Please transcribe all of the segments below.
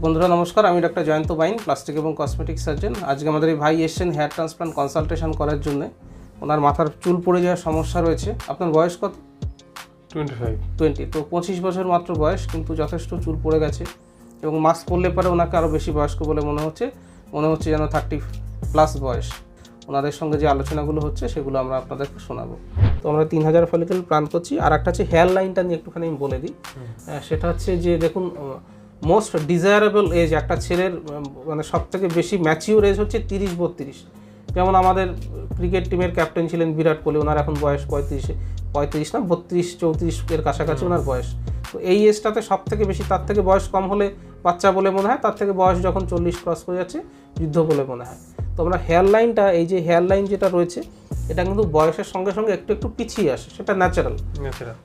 বন্ধুরা নমস্কার, আমি ডক্টর জয়ন্ত বাইন, প্লাস্টিক এবং কসমেটিক সার্জন। আজকে আমাদের এই ভাই এসেছেন হেয়ার ট্রান্সপ্লান্ট কনসালটেশন করার জন্য। ওনার মাথার চুল পড়ে যাওয়ার সমস্যা রয়েছে। আপনার বয়স কত? 25। তো 25 বছর মাত্র বয়স, কিন্তু যথেষ্ট চুল পড়ে গেছে এবং মাস্ক পরলে পরে ওনাকে আরও বেশি বয়স্ক বলে মনে হচ্ছে যেন 30+ বয়স। ওনাদের সঙ্গে যে আলোচনাগুলো হচ্ছে সেগুলো আমরা আপনাদেরকে শোনাবো। তো আমরা 3000 ফলিকেল প্ল্যান করছি। আর একটা হচ্ছে হেয়ার লাইনটা নিয়ে একটুখানি আমি বলে দিই। সেটা হচ্ছে যে দেখুন, মোস্ট ডিজায়ারেবল এজ একটা ছেলের মানে সবথেকে বেশি ম্যাচিওর এজ হচ্ছে 30-32। যেমন আমাদের ক্রিকেট টিমের ক্যাপ্টেন ছিলেন বিরাট কোহলি, ওনার এখন বয়স 35 না 32-34 এর কাছাকাছি ওনার বয়স। তো এই এজটাতে সব থেকে বেশি, তার থেকে বয়স কম হলে বাচ্চা বলে মনে হয়, তার থেকে বয়স যখন 40 ক্রস করে যাচ্ছে বৃদ্ধ বলে মনে হয়। তো আমরা হেয়ার লাইনটা, এই যে হেয়ার লাইন যেটা রয়েছে, এটা কিন্তু বয়সের সঙ্গে সঙ্গে একটু একটু পিছিয়ে আসে, সেটা ন্যাচারাল।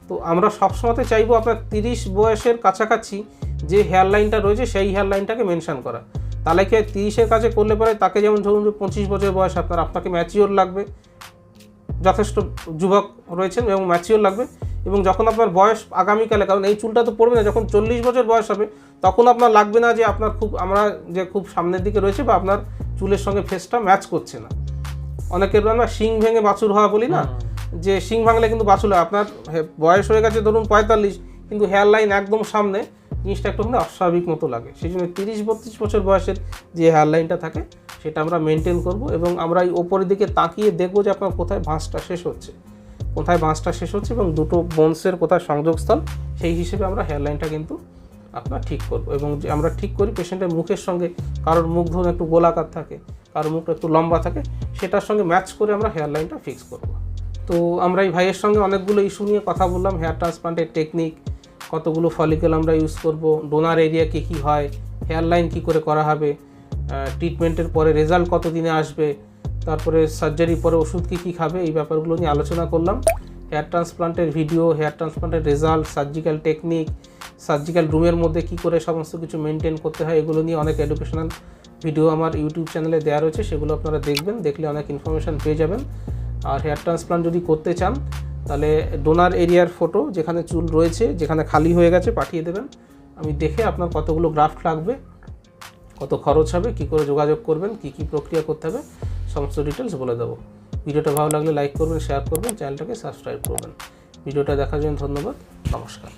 তো আমরা সবসময়তে চাইবো আপনার 30 বয়সের কাছাকাছি যে হেয়ার লাইনটা রয়েছে সেই হেয়ার লাইনটাকে মেনশন করা। তাহলে কি 30-এর কাছে করলে পরে তাকে যেমন ধরুন যে 25 বছর বয়স আপনাকে ম্যাচিওর লাগবে, যথেষ্ট যুবক রয়েছেন এবং ম্যাচিওর লাগবে। এবং যখন আপনার বয়স আগামীকালে, কারণ এই চুলটা তো পড়বে না, যখন 40 বছর বয়স হবে তখন আপনার লাগবে না যে আপনার খুব সামনের দিকে রয়েছে বা আপনার চুলের সঙ্গে ফেসটা ম্যাচ করছে না। অনেকের আমরা শিং ভেঙে বাছুর হওয়া বলি না, যে শিং ভাঙলে কিন্তু বাছুর হয়। আপনার বয়স হয়ে গেছে ধরুন 45, কিন্তু হেয়ার লাইন একদম সামনে, জিনিসটা একটুখানি অস্বাভাবিক মতো লাগে। সেই জন্য 30-32 বছর বয়সের যে হেয়ার লাইনটা থাকে সেটা আমরা মেনটেন করব এবং আমরা এই ওপরের দিকে তাকিয়ে দেখবো যে আপনার কোথায় ভাঁজটা শেষ হচ্ছে এবং দুটো বোনসের কোথায় সংযোগস্থল, সেই হিসেবে আমরা হেয়ার লাইনটা কিন্তু আপনার ঠিক করব। এবং যে আমরা ঠিক করি পেশেন্টের মুখের সঙ্গে, কারোর মুখ ধরুন একটু গোলাকার থাকে, কারোর মুখটা একটু লম্বা থাকে, সেটার সঙ্গে ম্যাচ করে আমরা হেয়ার লাইনটা ফিক্স করব। তো আমরা এই ভাইয়ের সঙ্গে অনেকগুলো ইস্যু নিয়ে কথা বললাম, হেয়ার ট্রান্সপ্লান্টের টেকনিক, কতগুলো ফলিকেল আমরা ইউজ করব, ডোনার এরিয়া কী হয়, হেয়ার লাইন কী করে করা হবে, ট্রিটমেন্টের পরে রেজাল্ট কত দিনে আসবে, তারপরে সার্জারির পরে ওষুধ কী খাবে, এই ব্যাপারগুলো নিয়ে আলোচনা করলাম। হেয়ার ট্রান্সপ্লান্টের ভিডিও, হেয়ার ট্রান্সপ্লান্টের রেজাল্ট, সার্জিক্যাল টেকনিক, সার্জিক্যাল রুমের মধ্যে কী করে সমস্ত কিছু মেনটেন করতে হয়, এগুলো নিয়ে অনেক এডুকেশনাল ভিডিও আমার ইউটিউব চ্যানেলে দেওয়া রয়েছে, সেগুলো আপনারা দেখবেন, দেখলে অনেক ইনফরমেশান পেয়ে যাবেন। আর হেয়ার ট্রান্সপ্লান্ট যদি করতে চান তাহলে ডোনার এরিয়ার ফটো, যেখানে চুল রয়েছে, যেখানে খালি হয়ে গেছে, পাঠিয়ে দেবেন। আমি দেখে আপনার কতগুলো গ্রাফট লাগবে, কত খরচ হবে, কী করে যোগাযোগ করবেন, কী প্রক্রিয়া করতে হবে, সমস্ত ডিটেলস বলে দেবো। ভিডিওটা ভালো লাগলে লাইক করবেন, শেয়ার করবেন, চ্যানেলটাকে সাবস্ক্রাইব করবেন। ভিডিওটা দেখার জন্য ধন্যবাদ, নমস্কার।